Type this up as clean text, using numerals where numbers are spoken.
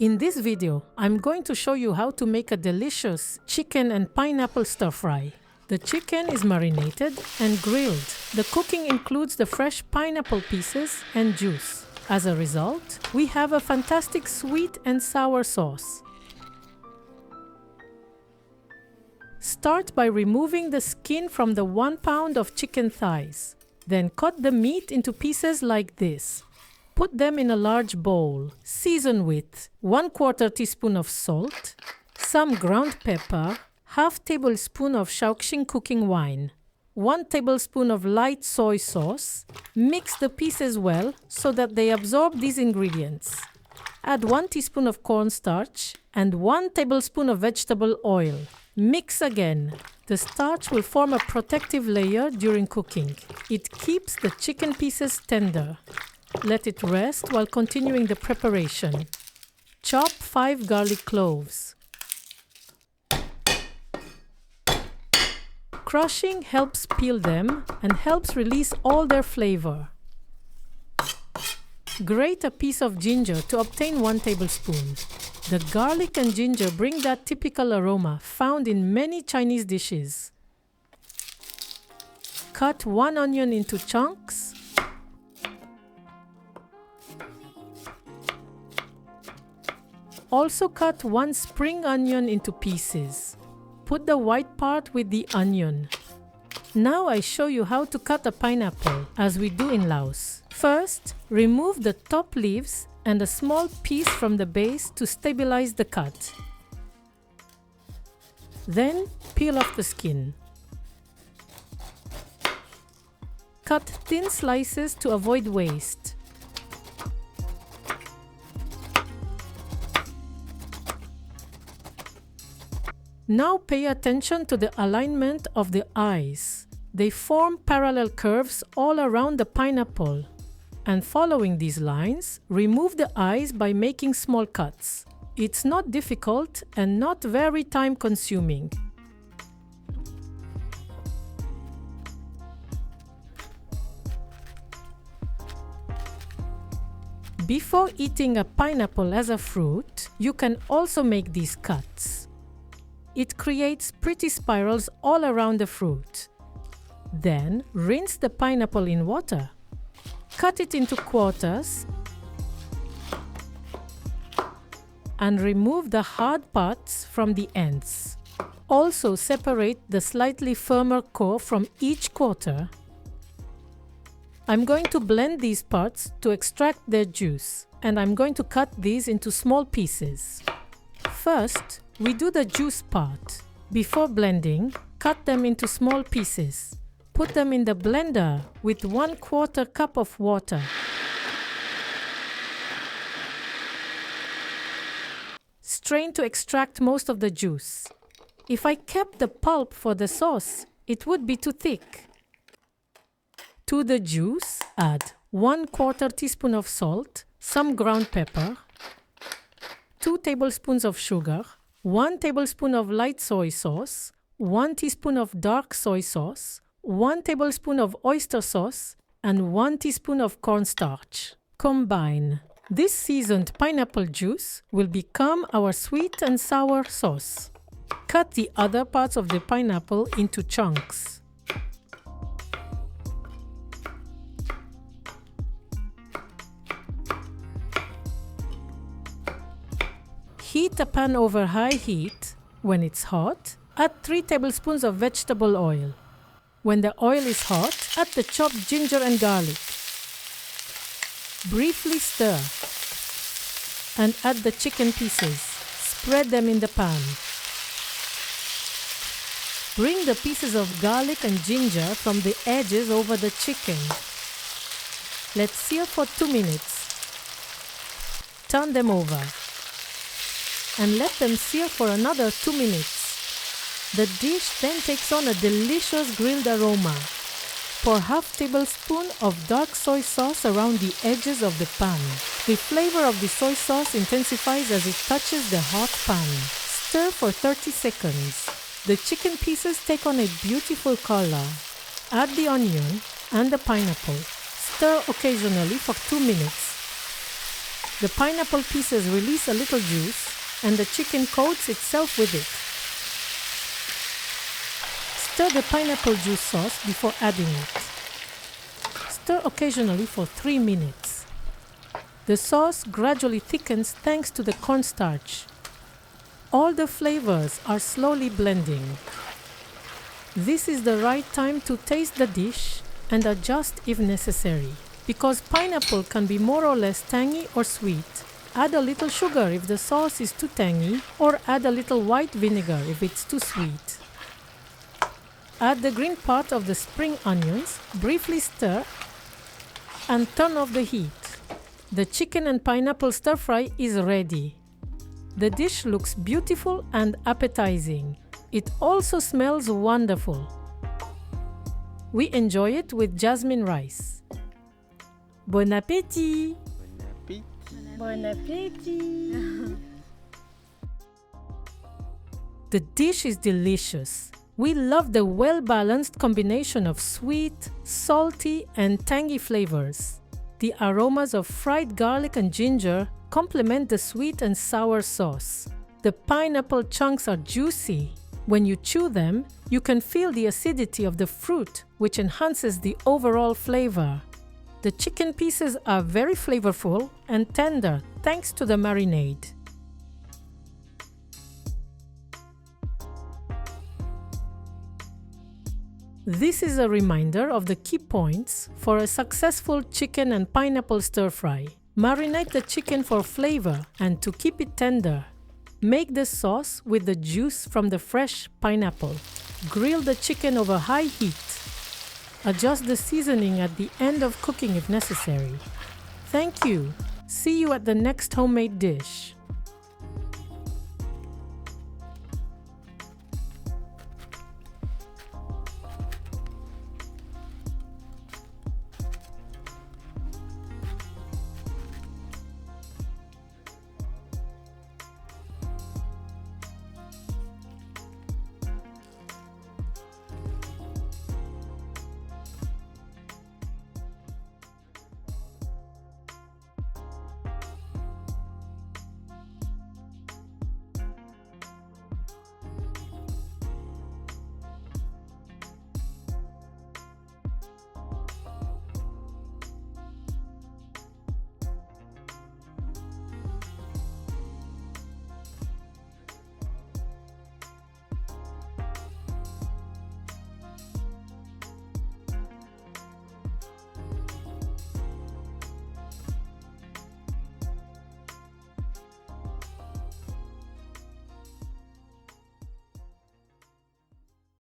In this video, I'm going to show you how to make a delicious chicken and pineapple stir-fry. The chicken is marinated and grilled. The cooking includes the fresh pineapple pieces and juice. As a result, we have a fantastic sweet and sour sauce. Start by removing the skin from the 1 pound of chicken thighs. Then cut the meat into pieces like this. Put them in a large bowl. Season with 1/4 teaspoon of salt, some ground pepper, half tablespoon of Shaoxing cooking wine, 1 tablespoon of light soy sauce. Mix the pieces well so that they absorb these ingredients. Add 1 teaspoon of cornstarch and 1 tablespoon of vegetable oil. Mix again. The starch will form a protective layer during cooking. It keeps the chicken pieces tender. Let it rest while continuing the preparation. Chop 5 garlic cloves. Crushing helps peel them and helps release all their flavor. Grate a piece of ginger to obtain 1 tablespoon. The garlic and ginger bring that typical aroma found in many Chinese dishes. Cut 1 onion into chunks. Also cut 1 spring onion into pieces. Put the white part with the onion. Now I show you how to cut a pineapple, as we do in Laos. First, remove the top leaves and a small piece from the base to stabilize the cut. Then, peel off the skin. Cut thin slices to avoid waste. Now pay attention to the alignment of the eyes. They form parallel curves all around the pineapple. And following these lines, remove the eyes by making small cuts. It's not difficult and not very time-consuming. Before eating a pineapple as a fruit, you can also make these cuts. It creates pretty spirals all around the fruit. Then, rinse the pineapple in water. Cut it into quarters and remove the hard parts from the ends. Also separate the slightly firmer core from each quarter. I'm going to blend these parts to extract their juice, and I'm going to cut these into small pieces. First, we do the juice part. Before blending, cut them into small pieces. Put them in the blender with 1/4 cup of water. Strain to extract most of the juice. If I kept the pulp for the sauce, it would be too thick. To the juice, add 1/4 teaspoon of salt, some ground pepper, 2 tablespoons of sugar, 1 tablespoon of light soy sauce, 1 teaspoon of dark soy sauce, 1 tablespoon of oyster sauce, and 1 teaspoon of cornstarch. Combine. This seasoned pineapple juice will become our sweet and sour sauce. Cut the other parts of the pineapple into chunks. Heat a pan over high heat. When it's hot, add 3 tablespoons of vegetable oil. When the oil is hot, add the chopped ginger and garlic. Briefly stir and add the chicken pieces. Spread them in the pan. Bring the pieces of garlic and ginger from the edges over the chicken. Let sear for 2 minutes. Turn them over and let them sear for another 2 minutes. The dish then takes on a delicious grilled aroma. Pour half tablespoon of dark soy sauce around the edges of the pan. The flavor of the soy sauce intensifies as it touches the hot pan. Stir for 30 seconds. The chicken pieces take on a beautiful color. Add the onion and the pineapple. Stir occasionally for 2 minutes. The pineapple pieces release a little juice and the chicken coats itself with it. Stir the pineapple juice sauce before adding it. Stir occasionally for 3 minutes. The sauce gradually thickens thanks to the cornstarch. All the flavors are slowly blending. This is the right time to taste the dish and adjust if necessary. Because pineapple can be more or less tangy or sweet, add a little sugar if the sauce is too tangy, or add a little white vinegar if it's too sweet. Add the green part of the spring onions, briefly stir, and turn off the heat. The chicken and pineapple stir-fry is ready. The dish looks beautiful and appetizing. It also smells wonderful. We enjoy it with jasmine rice. Bon appétit! Bon appétit! The dish is delicious. We love the well-balanced combination of sweet, salty, and tangy flavors. The aromas of fried garlic and ginger complement the sweet and sour sauce. The pineapple chunks are juicy. When you chew them, you can feel the acidity of the fruit, which enhances the overall flavor. The chicken pieces are very flavorful and tender thanks to the marinade. This is a reminder of the key points for a successful chicken and pineapple stir-fry. Marinate the chicken for flavor and to keep it tender. Make the sauce with the juice from the fresh pineapple. Grill the chicken over high heat. Adjust the seasoning at the end of cooking if necessary. Thank you. See you at the next homemade dish.